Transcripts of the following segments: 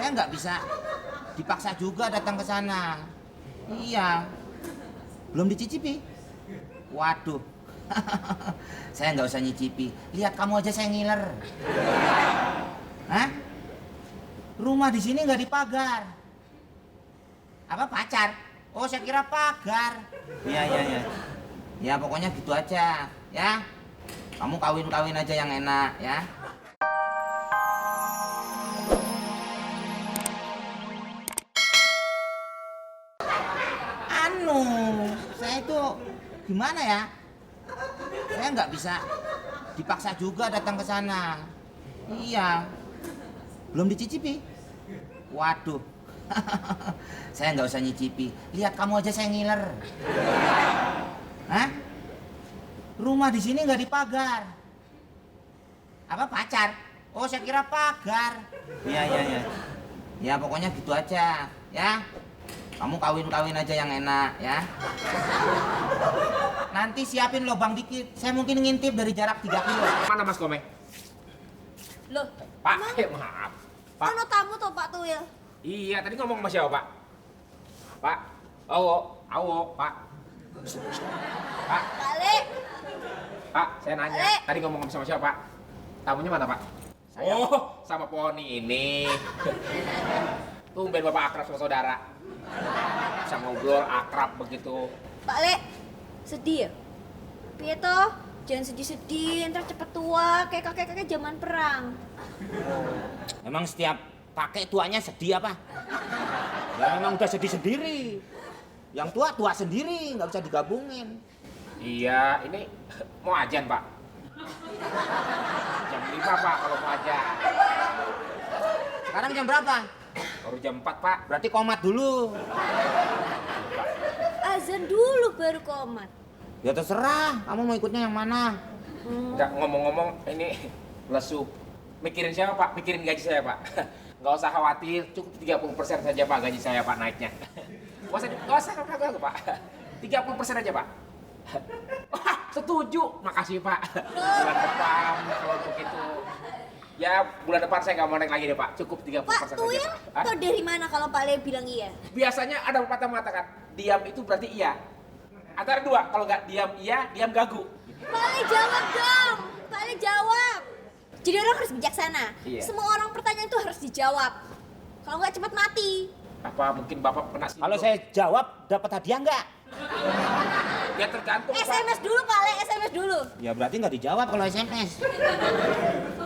Saya nggak bisa dipaksa juga datang ke sana. Iya. Belum dicicipi? Waduh. Saya nggak usah nyicipi. Lihat kamu aja saya ngiler. Hah? Rumah di sini nggak dipagar. Apa pacar? Oh, saya kira pagar. Iya. Ya pokoknya gitu aja, ya. Kamu kawin-kawin aja yang enak, ya. Saya itu gimana ya? Saya nggak bisa dipaksa juga datang ke sana. Iya. Belum dicicipi? Waduh. Saya nggak usah nyicipi. Lihat kamu aja saya ngiler. Hah? Rumah di sini nggak dipagar. Apa pacar? Oh, saya kira pagar. Iya. Ya pokoknya gitu aja, ya. Kamu kawin-kawin aja yang enak, ya. Nanti siapin lubang dikit. Saya mungkin ngintip dari jarak 3 kilo. Mana Mas Komeng? Loh, Pak, emang maaf. Pak. ono tamu toh Pak tuh ya? Iya, tadi ngomong sama siapa, Pak? Pak. Awo, Pak. Pak, Balik. Pak, saya nanya. Ale. Tadi ngomong sama siapa, Pak? Tamunya mana, Pak? Oh, sama Poni ini. Tumben Bapak akrab sama saudara. Bisa ngobrol akrab begitu. Pak Le, sedih ya? Piye toh? Jangan sedih-sedih, ntar cepet tua kayak kakek-kakek zaman perang. Emang setiap kakek tuanya sedih apa? Ya memang udah sedih sendiri. Yang tua sendiri, nggak bisa digabungin. Iya, ini mau ajan, Pak. Jam 5, Pak, kalau mau ajan. Sekarang jam berapa? Baru jam 4, Pak. Berarti komat dulu. Azan dulu baru komat. Ya terserah, kamu mau ikutnya yang mana? Enggak, ngomong-ngomong ini lesu. Mikirin siapa, Pak? Mikirin gaji saya, Pak. Nggak usah khawatir, cukup 30% saja, Pak, gaji saya, Pak, naiknya. Nggak usah ragu, Pak. 30% aja, Pak. Wah, setuju. Makasih, Pak. Bulan depan, kalau begitu. Ya, bulan depan saya nggak mau naik lagi deh, Pak. Cukup 30% Pak saja, Tuyul, Pak. tau dari mana kalau Pak Le bilang iya? Biasanya ada pepatah mengatakan, diam itu berarti iya. Antara dua, kalau nggak diam iya, diam gagu. Pak Le jawab dong! Pak Le jawab! Jadi orang harus bijaksana. Iya. Semua orang pertanyaan itu harus dijawab. Kalau nggak cepat mati. Apa mungkin Bapak pernah sih? Kalau saya jawab, dapat hadiah nggak? Ya tergantung, Pak. SMS dulu Pak Le, SMS dulu. Ya berarti nggak dijawab kalau SMS.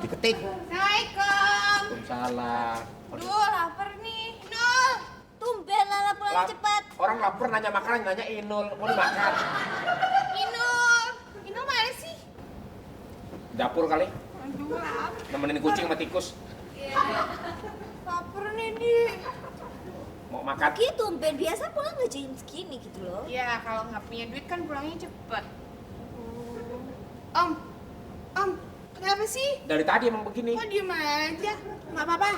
Diketik. Assalamualaikum. Waalaikumsalam. Duh, lapar nih. Nol. Tumben Lala pulang Lap- cepat. Orang lapar nanya makanan, nanya Inul, mau dimakan. Inul. Inul mana sih? Dapur kali, Aduh, lapar. nemenin kucing sama tikus. Lapar nih, Di. Mau makan? Gitu, tumben biasa pulang nggak jam segini gitu loh. Ya, kalau nggak punya duit kan pulangnya cepet. Om, kenapa sih? Dari tadi emang begini. Kok diem aja? Nggak apa-apa.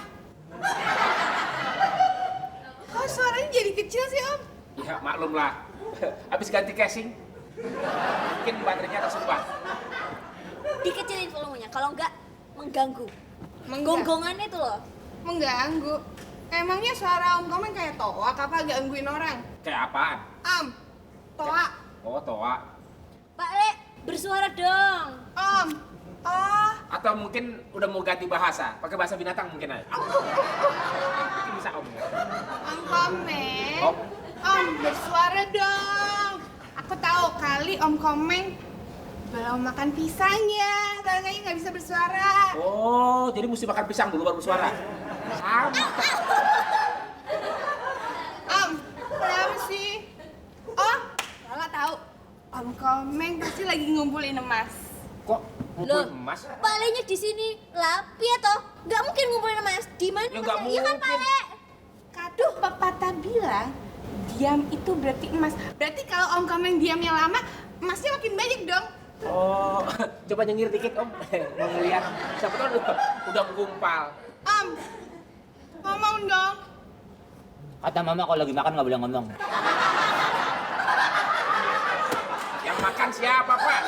Kok suaranya jadi kecil sih, Om? Ya maklum lah, habis ganti casing. Mungkin baterainya tersumbat. Dikecilin volumenya, kalau nggak mengganggu. Mengganggu. Gonggongannya itu loh. Mengganggu. Emangnya suara Om Komeng kayak toak apa gangguin orang? Kayak apaan? Om, toak. Oh, toa. Pak Le, bersuara dong. Om, oh, Atau mungkin udah mau ganti bahasa, pakai bahasa binatang mungkin aja. Mungkin bisa Om. Om Komeng. Om. Om, bersuara dong. Aku tahu kali Om Komeng belum makan pisang ya, makanya nggak bisa bersuara. Oh, jadi mesti makan pisang dulu baru bersuara. Sama. Om, kenapa sih? Oh, Lala tahu. Om Komeng pasti lagi ngumpulin emas. Kok Loh, ngumpul emas? Pak Le-nya di sini. Lapi ya toh? Nggak mungkin ngumpulin emas. Di mana Ya, nggak emasnya? Iya kan Pak mungkin. Le? Kaduh, pepatah bilang diam itu berarti emas. Berarti kalau Om Komeng diamnya lama, emasnya makin banyak dong. Oh, coba nyengir dikit Om. Mau ngeliat. Siapa tahu udah menggumpal. Om, ngomong dong. Kata mama kalau lagi makan nggak boleh ngomong. Yang makan siapa, Pak?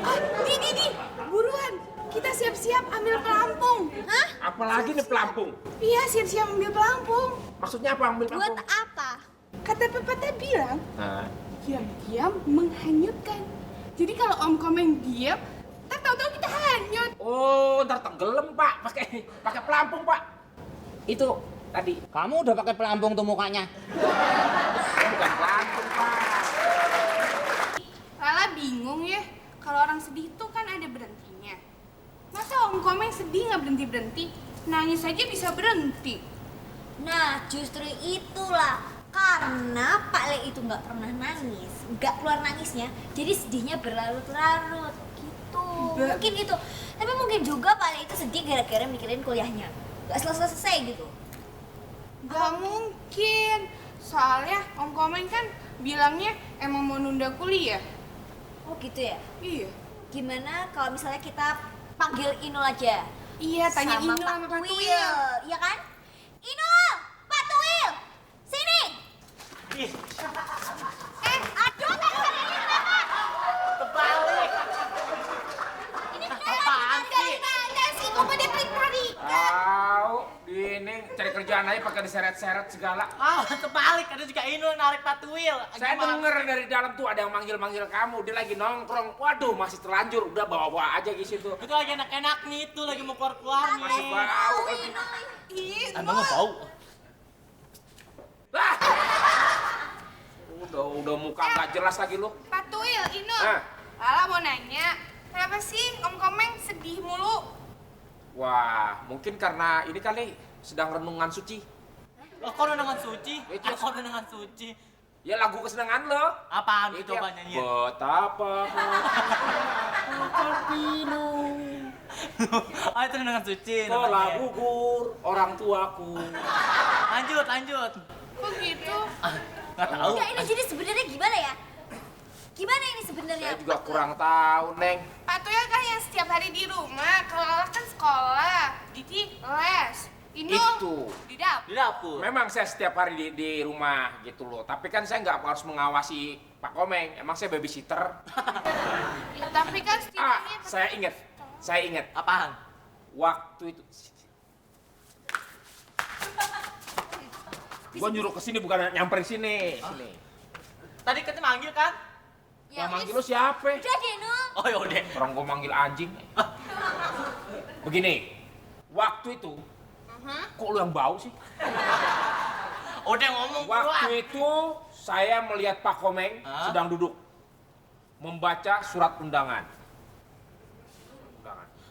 Oh, di, buruan. Kita siap-siap. siap-siap ambil pelampung. Hah? Apalagi nih pelampung. Iya, siap-siap ambil pelampung. Maksudnya apa ambil Buat pelampung? apa? Kata pepatah bilang, Nah, diam-diam menghanyutkan. Jadi kalau Om Komeng diam, ntar tahu-tahu kita hanyut. oh, ntar tenggelam Pak, pakai pelampung Pak. Itu tadi Kamu udah pakai pelampung tuh mukanya. bukan pelampung Pak. Lala bingung ya, kalau orang sedih tuh kan ada berhentinya. Masa Om Komeng sedih nggak berhenti-berhenti? Nangis aja bisa berhenti. Nah, justru itulah karena Pak Le itu nggak pernah nangis, nggak keluar nangisnya, jadi sedihnya berlarut-larut gitu. Mungkin itu, tapi mungkin juga Pak Le itu sedih gara-gara mikirin kuliahnya, nggak selesai gitu. Gak mungkin, soalnya Om Komeng kan bilangnya emang mau nunda kuliah. Oh gitu ya? Iya. Gimana kalau misalnya kita panggil Inul aja? Iya, tanya sama Inul sama Pak Tuil. Iya kan? Inul, Pak Tuil, sini. Aduh, tadi kenapa? Kebalik. Ini Apaan sih? Mana sih? Kok pada tarik? Tahu, ini cari kerjaan aja pakai diseret-seret segala. Ah, terbalik. Ada juga Inul narik patuil. Saya denger dari dalam tuh ada yang manggil-manggil kamu. Dia lagi nongkrong. Waduh, masih terlanjur. Udah bawa-bawa aja di situ. Itu lagi enak-enaknya itu, lagi mau keluar-keluar Masih nih. bau. Ih, Emang nggak bau? Ah! Udah muka nggak jelas lagi lu. Pak Tuil, Inul. Ah. Lala mau nanya, kenapa sih Om Komeng sedih mulu? Wah, mungkin karena ini kali sedang renungan suci. Lo kok renungan suci? Itu. Kok renungan suci? Ya lagu kesenangan lo. Apaan tuh Itu coba yang nyanyiin? betapa Oh, itu renungan suci telah namanya. gugur orang tuaku. Lanjut, lanjut. Kok gitu? Nggak tahu. Ya ini jadi sebenarnya gimana ya? Gimana ini sebenarnya? Saya juga kurang tahu, Neng. Pak Tuil kan yang setiap hari di rumah, kalau Lala kan sekolah, Diti les, Inul Itu. di dapur. Di dapur. Memang saya setiap hari di rumah gitu loh. Tapi kan saya nggak harus mengawasi Pak Komeng. Emang saya babysitter. Ya, tapi kan Ah, setidaknya saya ingat. Apaan? Waktu itu. Gua nyuruh ke sini bukan nyamperin sini. Sini. Tadi kita manggil kan? Ya, Yang manggil lu siapa? udah deh, Nul. Oh yaudah. Orang gua manggil anjing. Begini, waktu itu, kok lu yang bau sih? Udah ngomong Waktu itu saya melihat Pak Komeng Hah? sedang duduk membaca surat undangan.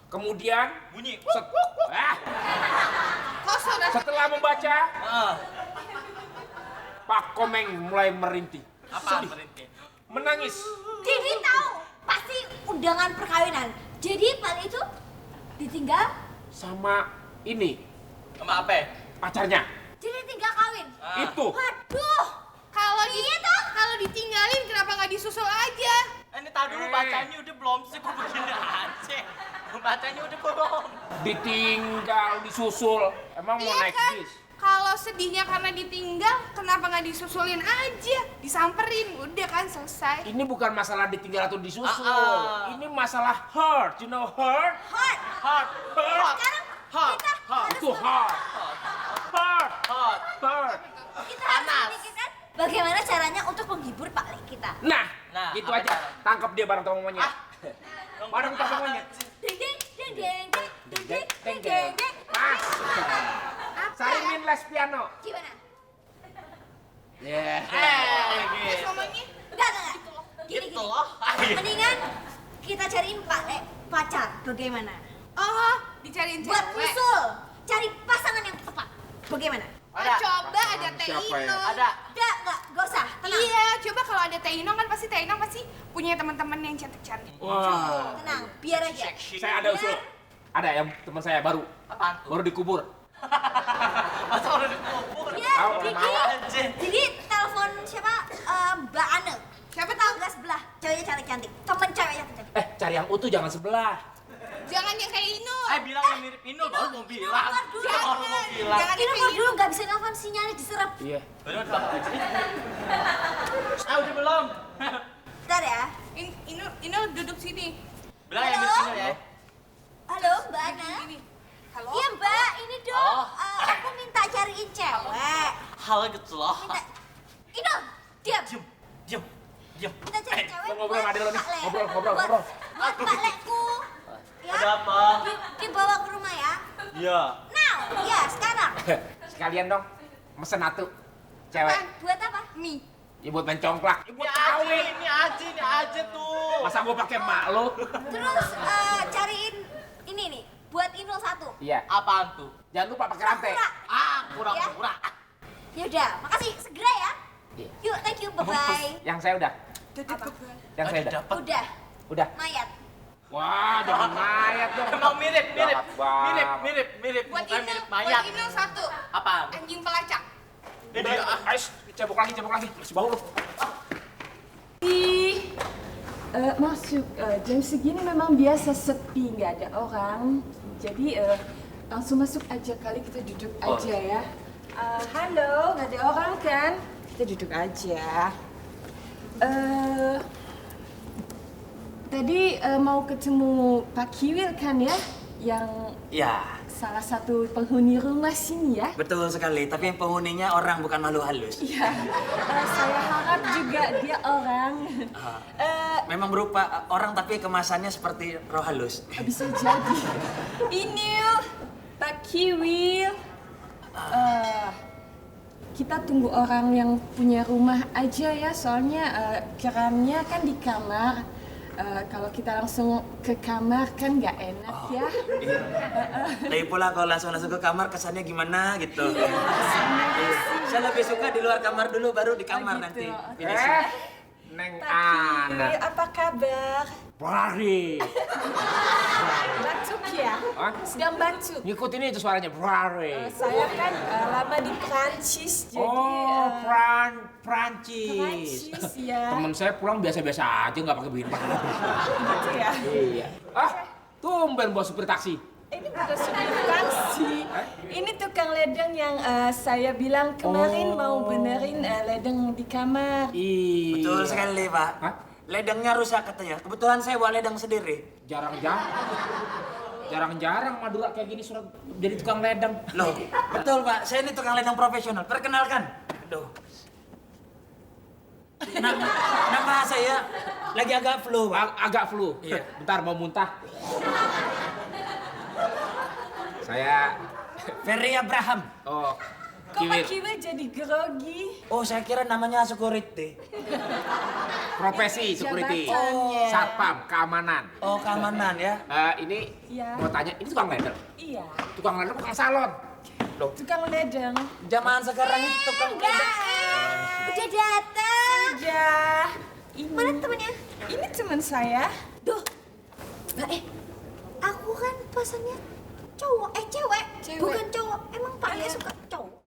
Kemudian bunyi. kok sudah setelah membaca, Ah, Pak Komeng mulai merintih, apaan sedih, berhenti? menangis. Jadi tahu pasti undangan perkawinan. Jadi Pak Le itu ditinggal, Sama ini Sama apa? pacarnya. jadi tinggal kawin. Ah. Itu. Waduh, kalau iya toh? kalau ditinggalin kenapa nggak disusul aja? Ini tahu dulu bacanya udah belum sih, kok begini aja. Bacanya udah belum. Ditinggal, disusul. Emang mau Iya naik kan? bis? Kalau sedihnya karena ditinggal, kenapa nggak disusulin aja? Disamperin, udah kan selesai. Ini bukan masalah ditinggal atau disusul. Ah. Ini masalah hurt. You know hurt? Hot. Hot. Hurt. Sekarang Hot. kita harus Itu hurt. Hurt. Hot. Hurt. kita harus Panas. memikirkan bagaimana caranya untuk menghibur Pak Le kita. Nah, Nah, gitu apa aja. cara? Tangkap dia bareng sama monyet. Bareng sama monyet. Deng deng deng deng deng deng deng deng deng. Mas. Sarimin les piano. Gimana? Yeah. Terus Gitu. ngomongnya, Enggak. Gini Gitu gini. loh. Mendingan kita cariin Pak Le pacar. Bagaimana? oh dicariin Buat cewek. usul, cari pasangan yang tepat. Bagaimana? Oh, Ada. coba ada Teh Siapa ya? Ino. Ada. Enggak usah. Tenang. Iya, coba kalau ada Teh Ino kan pasti Teh Ino pasti punya teman-teman yang cantik-cantik. Wah. Tenang, biar aja. Seksi. Saya ada usul. Ada yang teman saya baru. Apaan tuh? Baru dikubur. Masa udah dikubur? Ya, Tahu, jadi, aja. jadi telepon siapa? Mbak Ane. Siapa tahu nggak sebelah? Ceweknya cantik-cantik. Temen ceweknya cantik. Cari yang utuh jangan sebelah. Jangan yang kayak Ino. Bilang yang mirip Inul baru mau bilang. Inul, dulu. Baru mau bilang. Jangan Ini yang kok kayak Ino. dulu nggak bisa nelfon sinyalnya diserap. Iya. Baru bakal aja. Udah belum? Bentar ya. Ino duduk sini. Bilang yang mirip Inul ya. Halo Mbak Ana. mahal gitu loh. Minta. Ino, diam. Diam. Kita cari cewek. ngobrol sama dia dulu nih. Pak Le. Ngobrol. Buat Pak Leku. Ya. Ada apa? Dibawa ke rumah ya. Iya. Now, ya sekarang. Sekalian dong, mesen satu cewek. Buat apa? Mie. Ya buat mencongklak. Ya buat kawin. Ini aja tuh. Masa gua pakai mak lu? Terus cariin ini nih, buat Ino satu. Iya. Apaan tuh? Jangan lupa pakai rantai. Kura-kura. Ya. Kurang. Ya udah, makasih segera ya. Iya. Yuk, thank you, bye-bye. Yang saya udah. Yang saya udah. Dapat. Udah. Mayat. Wah, jangan mayat dong. Emang mirip. Jahat banget. Mirip. Buat Bukan Ino, mirip buat mayat. Ino satu. Apaan? Anjing pelacak. Udah, ais, cebok lagi. Masih bau lu. Masuk jam segini memang biasa sepi, nggak ada orang. Jadi langsung masuk aja kali, kita duduk aja ya. Halo, nggak ada orang kan? Kita duduk aja. Tadi mau ketemu Pak Kiwil kan ya? Yang Ya, salah satu penghuni rumah sini ya? betul sekali. Tapi penghuninya orang bukan makhluk halus. Iya, saya harap juga dia orang. Memang berupa orang tapi kemasannya seperti roh halus. Bisa jadi. Ini Pak Kiwil. Kita tunggu orang yang punya rumah aja ya, soalnya kerannya kan di kamar. Kalau kita langsung ke kamar kan nggak enak ya. Iya. Lagi pula kalau langsung ke kamar kesannya gimana gitu. Iya. Saya lebih suka di luar kamar dulu baru di kamar gitu. nanti. Neng Pak Ana. Kiwil, apa kabar? Brari. Batuk ya? Hah? Sedang batuk. Ngikutin itu suaranya Brari. Saya kan lama di Prancis, jadi Oh, Prancis. Prancis ya. Temen saya pulang biasa-biasa aja, nggak pakai bintang. Gitu ya. Iya. Tumben bawa supir taksi. Ini bukan supir taksi. Ini tukang ledeng yang saya bilang kemarin mau benerin ledeng di kamar. Iya. Betul sekali, Pak. Hah? Ledengnya rusak katanya. Kebetulan saya bawa ledeng sendiri. Jarang-jarang Madura kayak gini surat jadi tukang ledeng. Loh, betul Pak. Saya ini tukang ledeng profesional. Perkenalkan. Aduh. Nama saya lagi agak flu, Pak. Agak flu. Iya. Bentar mau muntah. Saya Ferry Abraham. oh Kok Pak Kiwil, Kiwil jadi grogi? Oh, saya kira namanya security. profesi security, Jabatannya. satpam, keamanan. Oh, keamanan ya. Ini Iya. mau tanya, ini tukang ledeng? Iya, Tukang ledeng, tukang salon? tukang ledeng. Zaman sekarang itu tukang ledeng. Udah datang. Ya, Mana temennya? ini teman saya. Duh. Mbak aku kan pasannya cowok, cewek. Cewek. Bukan cowok. Emang Pak Le suka cowok?